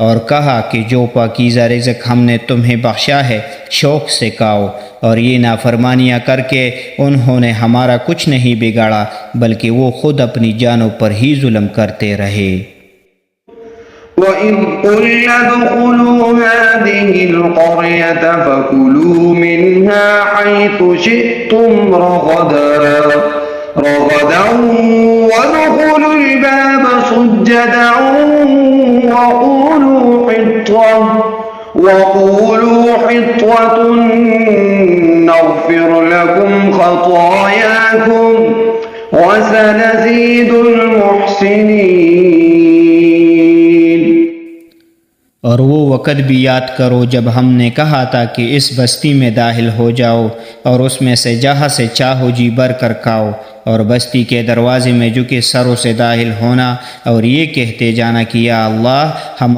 और कहा कि जो पाकीज़ा रिज़्क़ हमने तुम्हें बख्शा है शौक़ से खाओ, और ये नाफरमानियाँ करके उन्होंने हमारा कुछ नहीं बिगाड़ा बल्कि वो खुद अपनी जानों पर ही जुल्म करते रहे। وَإِذْ قُلْنَا ادْخُلُوا هَٰذِهِ الْقَرْيَةَ فَكُلُوا مِنْهَا حَيْثُ شِئْتُمْ رَغَدًا وَادْخُلُوا الْبَابَ سُجَّدًا وَقُولُوا حِطَّةٌ نَّغْفِرْ لَكُمْ خَطَايَاكُمْ وَسَنَزِيدُ الْمُحْسِنِينَ। और वो वक़्त भी याद करो जब हमने कहा था कि इस बस्ती में दाखिल हो जाओ और उसमें से जहाँ से चाहो जी भर कर खाओ, और बस्ती के दरवाज़े में झुके सरों से दाखिल होना और ये कहते जाना कि या अल्लाह हम